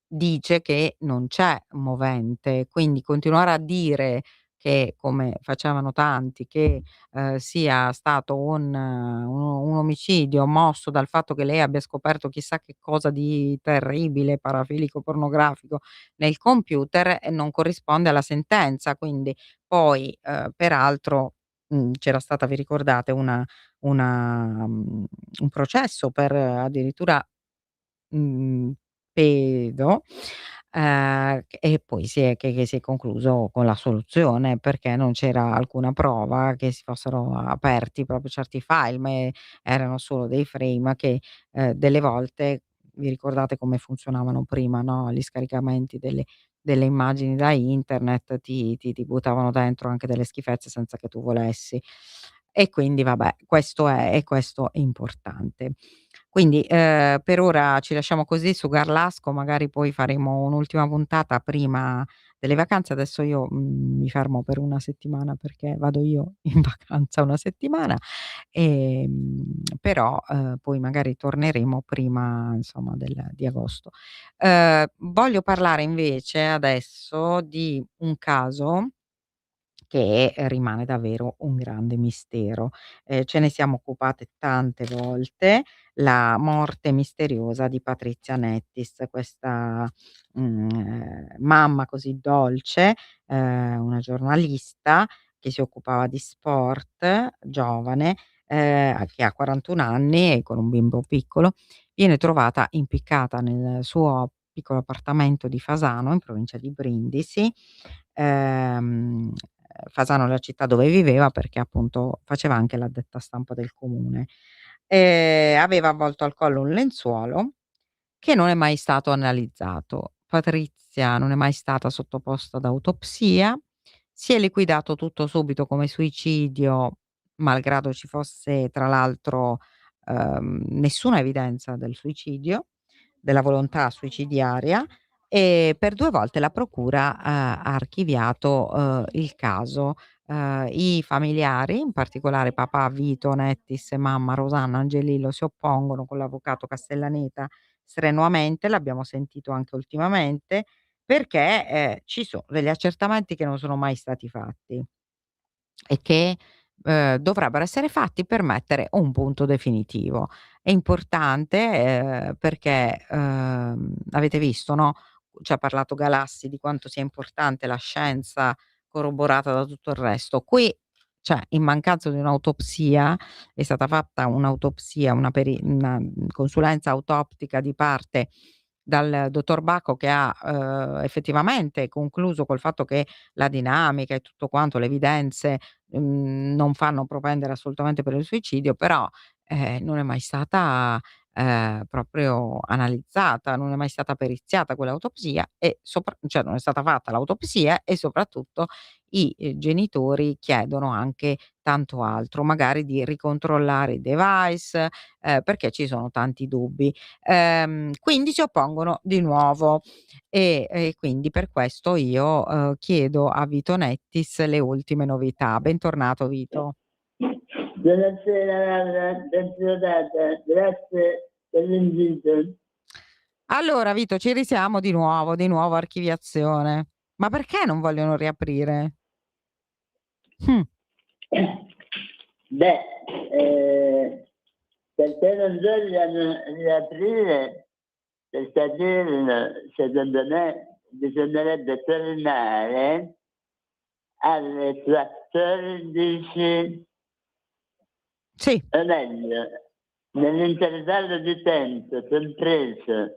dice che non c'è movente, quindi continuare a dire che, come facevano tanti, che, sia stato un omicidio mosso dal fatto che lei abbia scoperto chissà che cosa di terribile, parafilico pornografico nel computer, non corrisponde alla sentenza. Quindi poi, peraltro, c'era stata, vi ricordate, un processo per addirittura Mhmm, pedo, e poi che si è concluso con l'assoluzione, perché non c'era alcuna prova che si fossero aperti proprio certi file, ma erano solo dei frame che, delle volte vi ricordate come funzionavano prima, no, gli scaricamenti delle immagini da internet, ti buttavano dentro anche delle schifezze senza che tu volessi. E quindi vabbè, questo è importante. Quindi, per ora ci lasciamo così su Garlasco, magari poi faremo un'ultima puntata prima delle vacanze. Adesso io, mi fermo per una settimana perché vado io in vacanza una settimana, però, poi magari torneremo prima insomma di agosto. Voglio parlare invece adesso di un caso che rimane davvero un grande mistero. Ce ne siamo occupate tante volte, la morte misteriosa di Patrizia Nettis, questa, mamma così dolce, una giornalista che si occupava di sport, giovane, che ha 41 anni e con un bimbo piccolo, viene trovata impiccata nel suo piccolo appartamento di Fasano, in provincia di Brindisi. Fasano è la città dove viveva perché appunto faceva anche l'addetta stampa del comune. Aveva avvolto al collo un lenzuolo che non è mai stato analizzato. Patrizia non è mai stata sottoposta ad autopsia, si è liquidato tutto subito come suicidio, malgrado ci fosse tra l'altro, nessuna evidenza del suicidio, della volontà suicidiaria, e per 2 volte la procura ha archiviato, il caso. I familiari, in particolare papà Vito Nettis e mamma Rosanna Angelillo, si oppongono con l'avvocato Castellaneta strenuamente, l'abbiamo sentito anche ultimamente, perché, ci sono degli accertamenti che non sono mai stati fatti e che, dovrebbero essere fatti per mettere un punto definitivo. È importante, perché, avete visto, no, ci ha parlato Galassi di quanto sia importante la scienza corroborata da tutto il resto. Qui, cioè, in mancanza di un'autopsia, è stata fatta un'autopsia, una consulenza autoptica di parte dal dottor Bacco che ha, effettivamente concluso col fatto che la dinamica e tutto quanto, le evidenze, non fanno propendere assolutamente per il suicidio, però, non è mai stata, proprio analizzata, non è mai stata periziata quell'autopsia e cioè non è stata fatta l'autopsia e soprattutto i, genitori chiedono anche tanto altro, magari di ricontrollare i device, perché ci sono tanti dubbi. Quindi si oppongono di nuovo e quindi per questo io, chiedo a Vito Nettis le ultime novità. Bentornato Vito. Buonasera, bentornata, grazie per l'invito. Allora Vito, ci risiamo di nuovo archiviazione. Ma perché non vogliono riaprire? Perché non vogliono riaprire questa firma, secondo me bisognerebbe tornare alle 14, o meglio, nell'intervallo di tempo compreso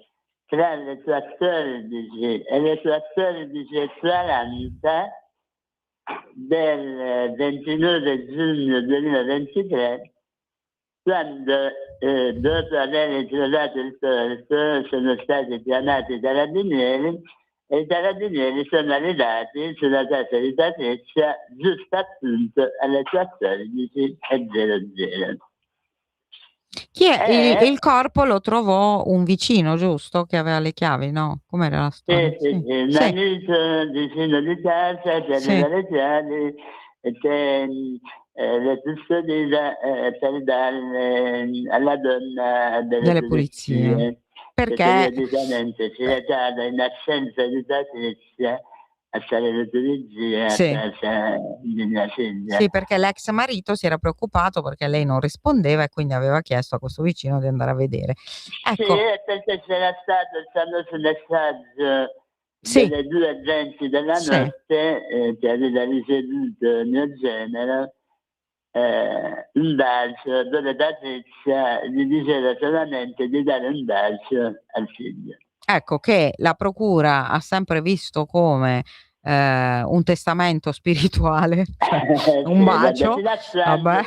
tra le 14 e le 14:40 del 29 giugno 2023, quando dopo aver trovato il corpo sono stati chiamati i carabinieri e i carabinieri sono arrivati sulla casa di Patrizia giusto appunto alle 14:00. Chi è? Il corpo lo trovò un vicino, giusto? Che aveva le chiavi, no? Com'era la storia? Un amico vicino di casa che aveva le chiavi e che le custodiva per darle alla donna delle pulizie. Perché Periodicamente si recava in assenza di Patrizia a fare le pulizie a casa di mia figlia. Sì, perché l'ex marito si era preoccupato perché lei non rispondeva e quindi aveva chiesto a questo vicino di andare a vedere. Ecco. Sì, perché c'era stato il famoso messaggio delle 2 agenti della notte che aveva ricevuto mio genero, un bacio, dove Patrizia gli diceva solamente di dare un bacio al figlio. Ecco che la procura ha sempre visto come un testamento spirituale, cioè un bacio. Vabbè.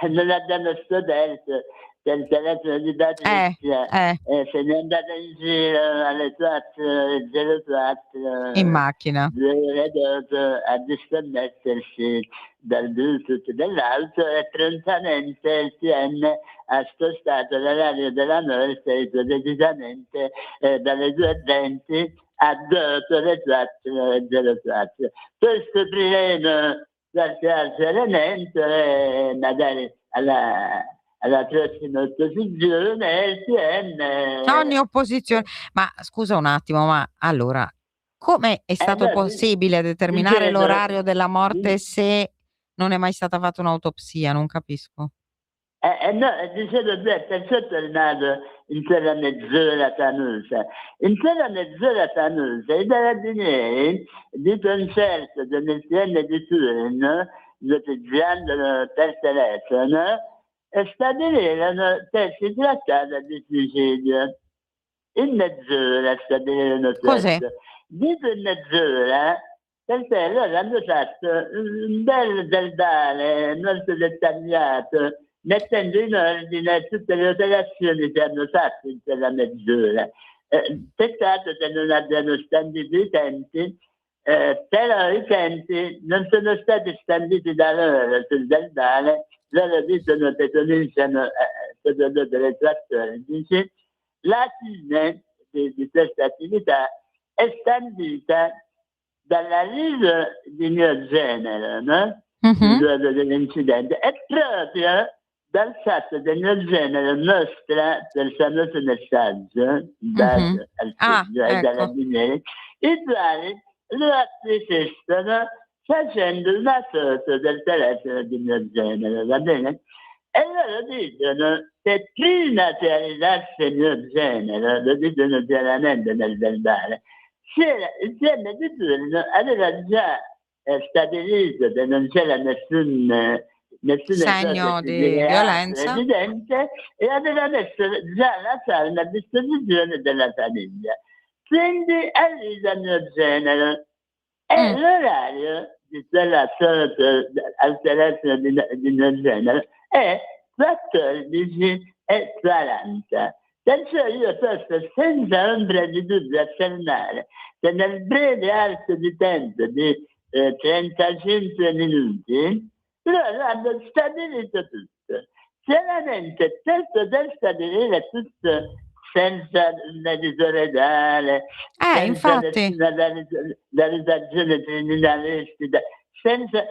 Non abbiamo scoperto che il telefono di Patrizia se ne è andata in giro alle 4:04 in macchina 2 ore dopo a disconnettersi dal Bluetooth dell'auto e prontamente il TN ha spostato l'orario della morte ipoteticamente dalle 2:20 a dopo le 4:04. Poi scopriremo qualche altro elemento e magari alla prossima opposizione il TN... Ogni opposizione. Ma scusa un attimo, ma allora come è stato possibile determinare l'orario della morte se non è mai stata fatta un'autopsia? Non capisco. No, dicevo, perciò è tornato in quella mezz'ora famosa. In quella mezz'ora famosa i carabinieri di concerto con il TN di Turino, noteggiandolo per telefono, stabilirono che si trattava di suicidio. In mezz'ora stabilirono questo. Dico in mezz'ora perché loro hanno fatto un bel verbale molto dettagliato, mettendo in ordine tutte le operazioni che hanno fatto in quella mezz'ora. Peccato che non abbiano stabilito i tempi, però i tempi non sono stati stabiliti da loro sul verbale. Loro dicono che cominciano dopo le 14. La fine di questa attività è stabilita dall'arrivo di mio genero, no? Il giorno dell'incidente, e proprio dal fatto che mio genero mostra quel famoso messaggio dato al figlio ai carabinieri, i quali lo acquisiscono facendo una foto del telefono di mio genero, va bene? E loro dicono che prima che arrivasse mio genero, lo dicono chiaramente nel verbale, il TN di Turino aveva già stabilito che non c'era nessuna segno di violenza evidente e aveva messo già la salma a disposizione della famiglia. Quindi arriva mio genero e l'orario di quella foto al telefono di mio genero è 14:40. Perciò io posso senza ombra di dubbio affermare che nel breve arco di tempo di 35 minuti loro hanno stabilito tutto. Chiaramente per poter stabilire tutto senza un edito legale, senza nessuna valutazione criminalistica, senza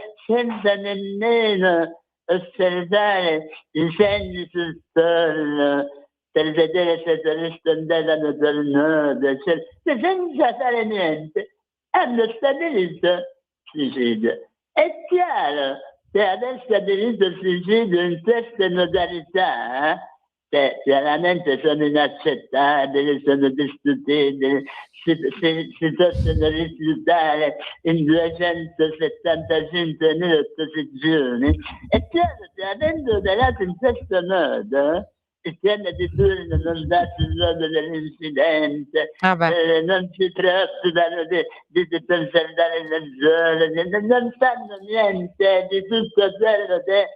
nemmeno osservare i segni sul collo per vedere se corrispondevano col nodo, senza fare niente, hanno stabilito suicidio. È chiaro che adesso ha diritto al suicidio in queste modalità, che chiaramente sono inaccettabili, sono discutibili, si possono rifiutare in 275.000 opposizioni. È chiaro che avendo operato in questo modo, il piano di turno non dà sul luogo dell'incidente, non si preoccupano di conservare le zone, non fanno niente di tutto quello che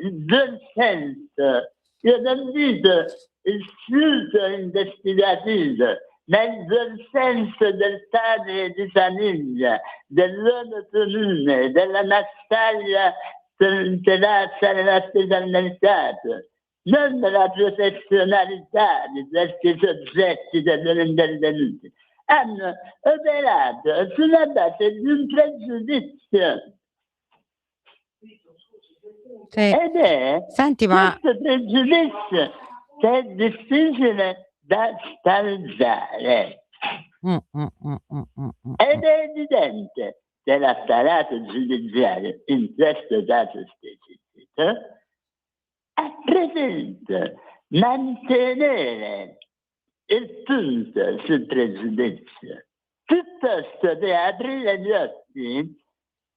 il buon senso. Io non dico il frutto investigativo, ma il buon senso del padre di famiglia, dell'uomo comune, della mascaglia che lascia la spesa al mercato, non la professionalità di questi soggetti che sono intervenuti. Hanno operato sulla base di un pregiudizio. Ed è questo pregiudizio che è difficile da spalmare. Ed è evidente che l'apparato giudiziario in questo caso specifico ha preferito mantenere il punto sul pregiudizio piuttosto che aprire gli occhi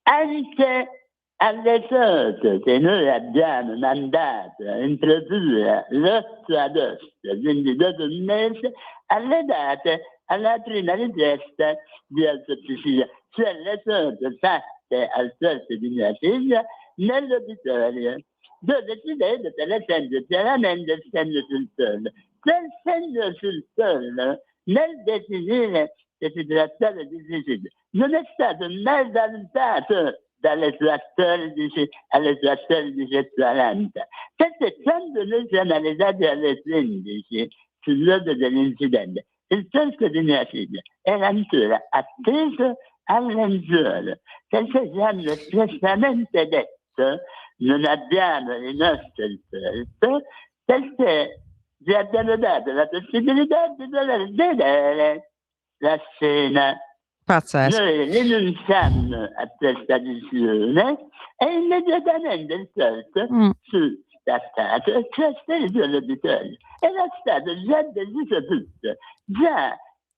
anche alle foto che noi abbiamo mandato in procura l'8 agosto, quindi dopo un mese, alle date alla prima richiesta di autopsia, cioè le foto fatte al corpo di mia figlia nell'obitorio, dove si vede per esempio chiaramente il segno sul collo. Quel segno sul collo, nel definire che si trattava di suicidio, non è stato mai valutato dalle sue 14 alle sue 14:40, perché quando noi siamo arrivati alle 15 sul luogo dell'incidente, il corpo di mia figlia era ancora appeso al lenzuolo, perché ci hanno espressamente detto non abbiamo rimosso il corpo perché ci abbiamo dato la possibilità di dover vedere la scena. Pazzesco. Noi rinunciamo a questa visione e immediatamente il corpo fu staccato e trasferito all'obitorio. Era stato già deciso tutto.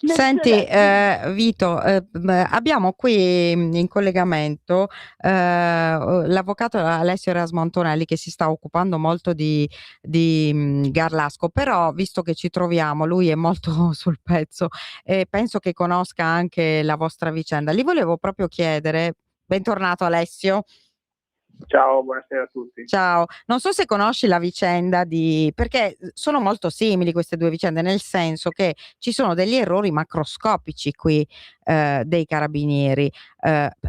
Senti Vito, abbiamo qui in collegamento l'avvocato Alessio Erasmo Antonelli che si sta occupando molto di Garlasco, però visto che ci troviamo, lui è molto sul pezzo e penso che conosca anche la vostra vicenda. Gli volevo proprio chiedere, bentornato Alessio. Ciao, buonasera a tutti. Ciao, non so se conosci la vicenda perché sono molto simili queste due vicende, nel senso che ci sono degli errori macroscopici qui dei carabinieri,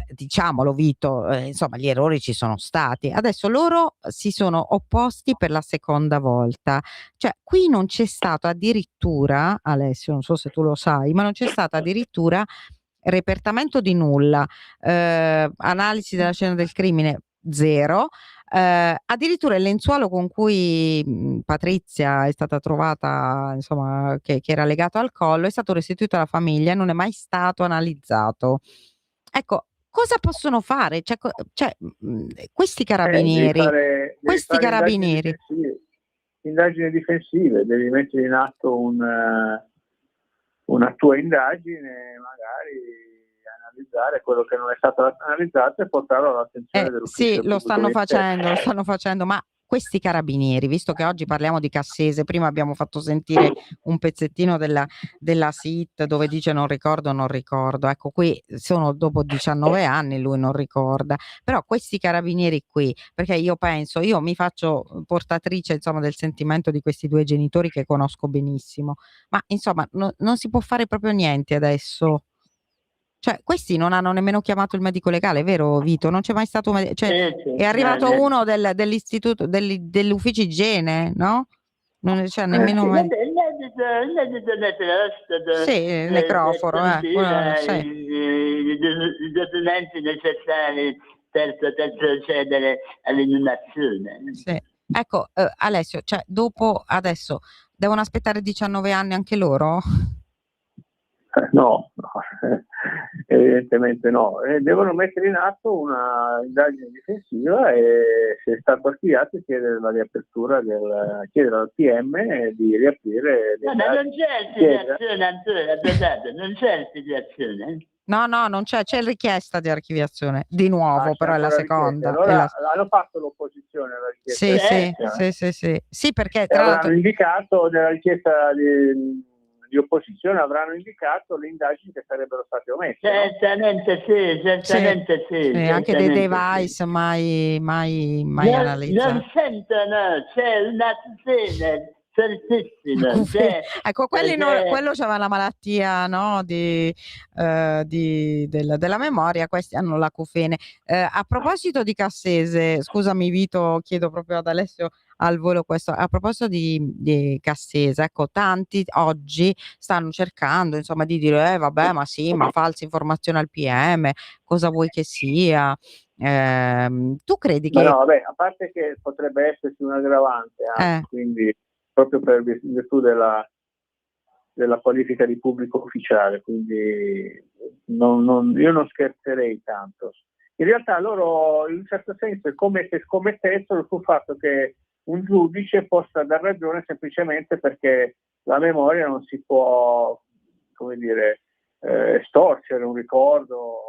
diciamolo Vito, insomma gli errori ci sono stati. Adesso loro si sono opposti per la seconda volta, cioè qui non c'è stato addirittura, Alessio, non so se tu lo sai, ma non c'è stato addirittura repertamento di nulla, analisi della scena del crimine 0, addirittura il lenzuolo con cui Patrizia è stata trovata, insomma, che era legato al collo, è stato restituito alla famiglia e non è mai stato analizzato. Ecco, cosa possono fare? Questi carabinieri, indagini difensive, devi mettere in atto una tua indagine, magari analizzare quello che non è stato analizzato e portarlo all'attenzione dell'ufficio. Sì, lo stanno facendo, ma questi carabinieri, visto che oggi parliamo di Cassese, prima abbiamo fatto sentire un pezzettino della SIT dove dice non ricordo, ecco qui sono dopo 19 anni, lui non ricorda, però questi carabinieri qui, perché io mi faccio portatrice insomma del sentimento di questi due genitori che conosco benissimo, ma insomma non si può fare proprio niente adesso. Cioè, questi non hanno nemmeno chiamato il medico legale, vero Vito? Non c'è mai stato è arrivato uno dell'istituto dell'ufficio igiene, no? Non c'è nemmeno il medico necroforo, sì, necroforo, i documenti necessari per poter procedere all'inumazione. Sì. Ecco, Alessio, cioè adesso devono aspettare 19 anni anche loro? No, evidentemente no. Devono mettere in atto una indagine difensiva e se è stato archiviato chiedere la riapertura chiedere al PM di riaprire le No, ma non indagini. c'è archiviazione ancora, guardate, non c'è archiviazione. No, non c'è richiesta di archiviazione, di nuovo, però è la seconda. Allora hanno fatto l'opposizione alla richiesta. Sì, perché E tra l'altro avranno indicato nella richiesta di opposizione, avranno indicato le indagini che sarebbero state omesse. Certamente sì. Anche dei device mai analizzati. Non sentono, c'è una tutela fortissima. Ecco, quello c'aveva la malattia, no, della memoria, questi hanno l'acufene. A proposito di Cassese, scusami Vito, chiedo proprio ad Alessio al volo questo, a proposito di Cassese, ecco, tanti oggi stanno cercando insomma di dire vabbè, ma sì, ma falsa informazione al PM, cosa vuoi che sia? Tu credi che... No, vabbè, a parte che potrebbe esserci un aggravante anche, quindi proprio per virtù della qualifica di pubblico ufficiale, quindi io non scherzerei tanto. In realtà loro in un certo senso è come se scommettessero sul fatto che un giudice possa dar ragione semplicemente perché la memoria non si può, come dire, storcere un ricordo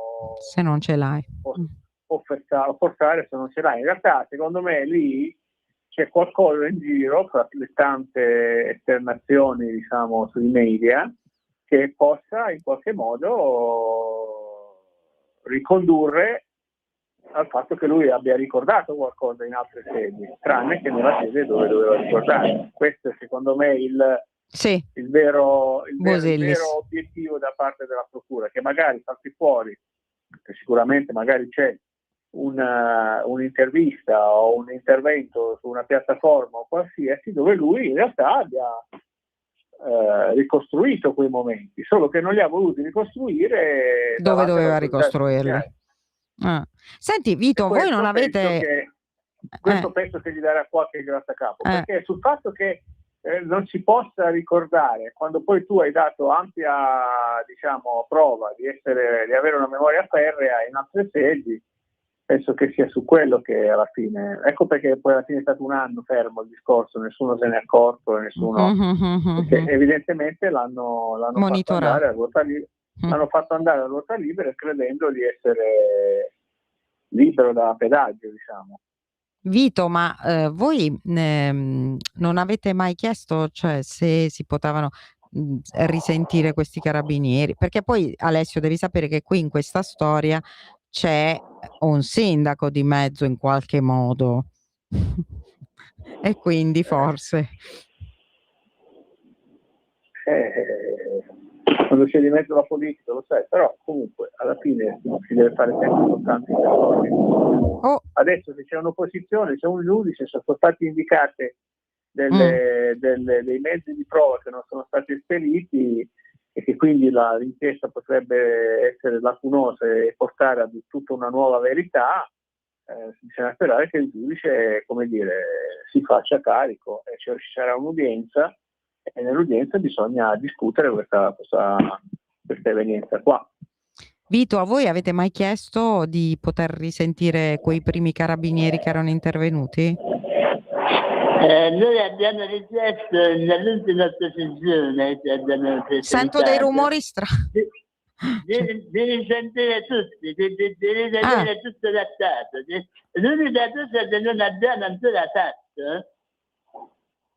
se non ce l'hai o forzare se non ce l'hai. In realtà secondo me lì c'è qualcosa in giro fra le tante esternazioni, diciamo, sui media che possa in qualche modo ricondurre al fatto che lui abbia ricordato qualcosa in altre sedi, tranne che nella sede dove doveva ricordare. Questo è secondo me il vero obiettivo da parte della procura, che magari salti fuori, che sicuramente magari c'è un'intervista o un intervento su una piattaforma o qualsiasi dove lui in realtà abbia ricostruito quei momenti, solo che non li ha voluti ricostruire dove doveva ricostruirli. Senti Vito, voi non avete... Questo penso che gli darà qualche grattacapo, perché sul fatto che non si possa ricordare, quando poi tu hai dato ampia, diciamo, prova di avere una memoria ferrea in altre sedi, penso che sia su quello che alla fine, ecco perché poi alla fine è stato un anno fermo il discorso, nessuno se ne è accorto, perché evidentemente l'hanno fatto andare a ruota libera. Hanno fatto andare a ruota libera credendo di essere libero da pedaggio, diciamo. Vito, ma voi non avete mai chiesto, cioè, se si potevano risentire questi carabinieri? Perché poi Alessio devi sapere che qui in questa storia c'è un sindaco di mezzo in qualche modo e quindi forse quando c'è di mezzo la politica lo sai, però comunque alla fine si deve fare sempre con tanti errori. Adesso se c'è un'opposizione, c'è un giudice, sono stati indicati dei mezzi di prova che non sono stati esperiti e che quindi l'inchiesta potrebbe essere lacunosa e portare a tutta una nuova verità, bisogna sperare che il giudice, come dire, si faccia carico e ci sarà un'udienza e nell'udienza bisogna discutere questa evenienza qua. Vito, a voi avete mai chiesto di poter risentire quei primi carabinieri che erano intervenuti? Noi abbiamo richiesto nell'ultima sessione, sento dei rumori strani, di risentire tutti, di rivedere tutto l'attacco. L'unica cosa che non abbiamo ancora fatto,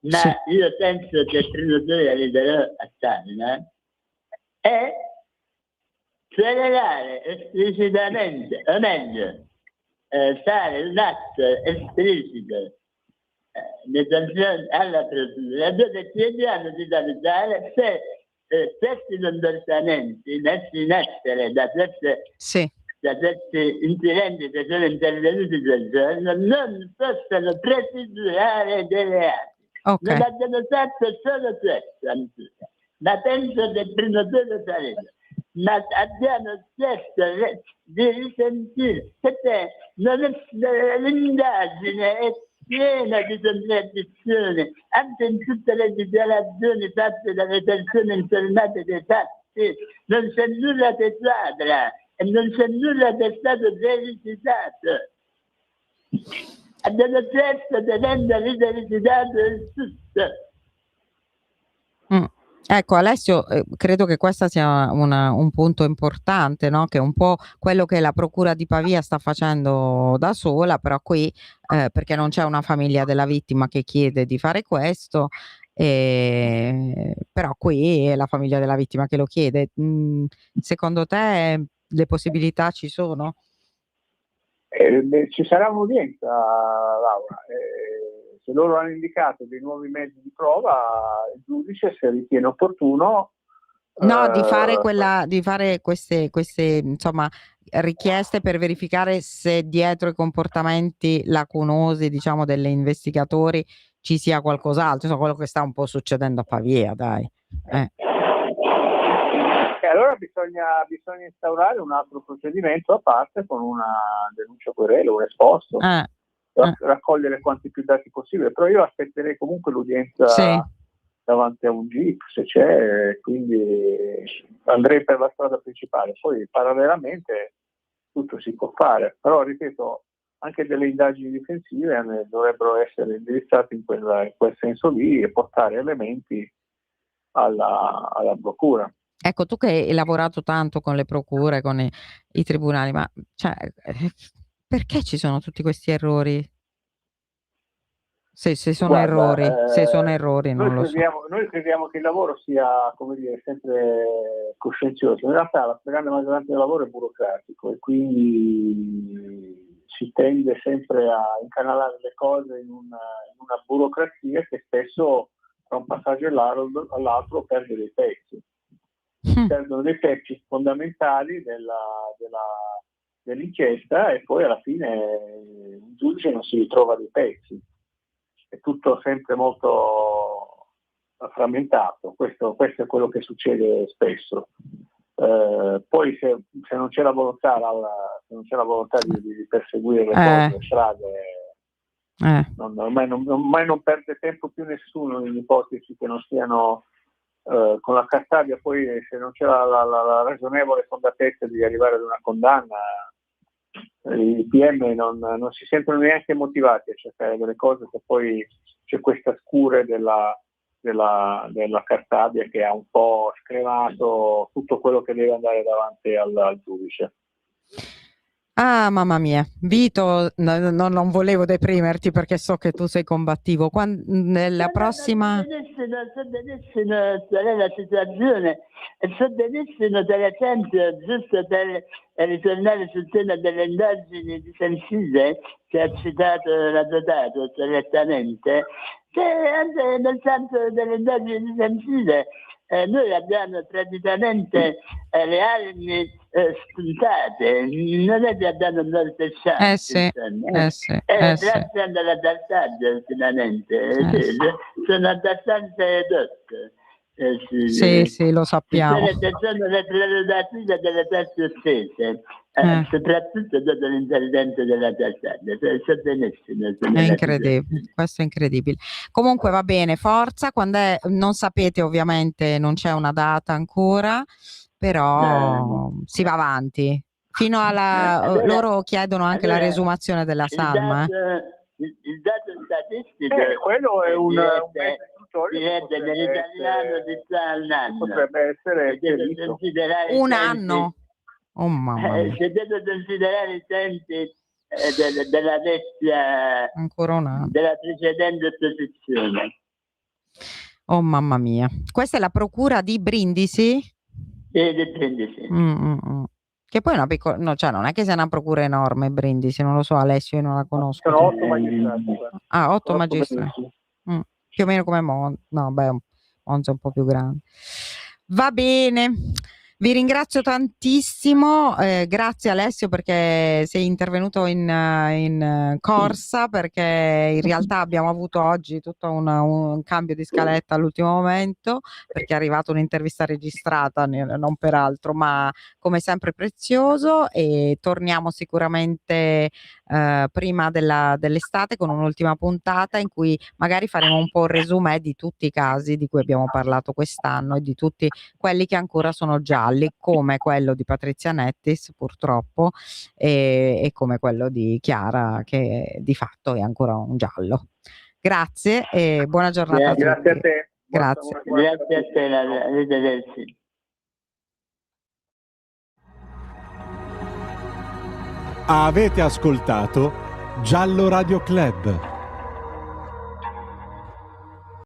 ma io penso che prima o poi arriverò a farla, è segnalare esplicitamente, o meglio, fare un atto esplicito alla procura dove chiediamo di valutare se questi comportamenti messi in essere da questi incidenti che sono intervenuti quel giorno non possono prefigurare dei reati. Non abbiamo fatto solo questo ancora, ma penso che prima o poi lo faremo. Ma abbiamo chiesto di risentire, perché l'indagine è piena di contraddizioni, anche in tutte le dichiarazioni fatte dalle persone informate dei fatti. sì, non c'è nulla che quadra e non c'è nulla che è stato verificato. Abbiamo chiesto di rendere verificato il tutto. Ecco Alessio, credo che questo sia un punto importante, no? Che è un po' quello che la Procura di Pavia sta facendo da sola, però qui perché non c'è una famiglia della vittima che chiede di fare questo, però qui è la famiglia della vittima che lo chiede. Secondo te le possibilità ci sono? Ci sarà un'udienza, Laura. Se loro hanno indicato dei nuovi mezzi di prova, il giudice, se ritiene opportuno, di fare queste insomma richieste per verificare se dietro i comportamenti lacunosi, diciamo, degli investigatori ci sia qualcos'altro, insomma, quello che sta un po' succedendo a Pavia, dai. E allora bisogna instaurare un altro procedimento a parte con una denuncia querela, un esposto. Raccogliere quanti più dati possibile, però io aspetterei comunque l'udienza davanti a un GIP se c'è, quindi andrei per la strada principale, poi parallelamente tutto si può fare, però ripeto, anche delle indagini difensive dovrebbero essere indirizzate in quel senso lì e portare elementi alla procura. Ecco, tu che hai lavorato tanto con le procure, con i tribunali, ma perché ci sono tutti questi errori? Se sono errori, non lo so. Noi crediamo che il lavoro sia, come dire, sempre coscienzioso. In realtà la stragrande maggioranza del lavoro è burocratico e quindi si tende sempre a incanalare le cose in una burocrazia che spesso tra un passaggio all'altro perde dei pezzi. Perdono dei pezzi fondamentali dell'inchiesta e poi alla fine il giudice non si ritrova dei pezzi. È tutto sempre molto frammentato, questo è quello che succede spesso. Poi se non c'è la volontà, Laura, se non c'è la volontà di perseguire le cose, le strade, ormai non perde tempo più nessuno in ipotesi che non stiano con la Cartabia, poi se non c'è la ragionevole fondatezza di arrivare ad una condanna, i PM non si sentono neanche motivati a cercare delle cose, se poi c'è questa scure della Cartabia che ha un po' scremato tutto quello che deve andare davanti al giudice. Ah, mamma mia, Vito, non volevo deprimerti perché so che tu sei combattivo. Nella prossima... So benissimo qual è la situazione e so benissimo, per esempio, giusto per ritornare sul tema delle indagini difensive che ha citato l'avvocato correttamente, che anche nel campo delle indagini difensive noi abbiamo praticamente le armi spuntate, non è che abbiamo molte chance, grazie alla Cartabia ultimamente, sono abbastanza ridotte. Sì, lo sappiamo. Sono le prerogative delle parti offese, soprattutto dopo l'intervento della Cartabia. So benissimo. È incredibile, questo è incredibile. Comunque va bene, forza, non sapete ovviamente, non c'è una data ancora, però si va avanti. Fino alla... loro chiedono anche la riesumazione della salma. Il dato statistico quello è un dell'italiano di un anno. Potrebbe essere un anno. Oh mamma mia. Se devo considerare i tempi della vecchia, ancora un anno, della precedente opposizione. Oh mamma mia. Questa è la procura di Brindisi? Di Brindisi. Che poi è una piccola, no, cioè non è che sia una procura enorme Brindisi, non lo so Alessio, io non la conosco. Sono 8 magistrati. 8 magistrati. Più o meno come Monza, no beh, Monza è un po' più grande. Va bene, Vi ringrazio tantissimo, grazie Alessio perché sei intervenuto in corsa, perché in realtà abbiamo avuto oggi tutto un cambio di scaletta all'ultimo momento, perché è arrivata un'intervista registrata, non per altro, ma come sempre prezioso, e torniamo sicuramente prima dell'estate con un'ultima puntata in cui magari faremo un po' un resumé di tutti i casi di cui abbiamo parlato quest'anno e di tutti quelli che ancora sono gialli, come quello di Patrizia Nettis purtroppo e come quello di Chiara, che di fatto è ancora un giallo. Grazie e buona giornata a tutti. Grazie a te. Grazie. Grazie a te, arrivederci. Avete ascoltato Giallo Radio Club.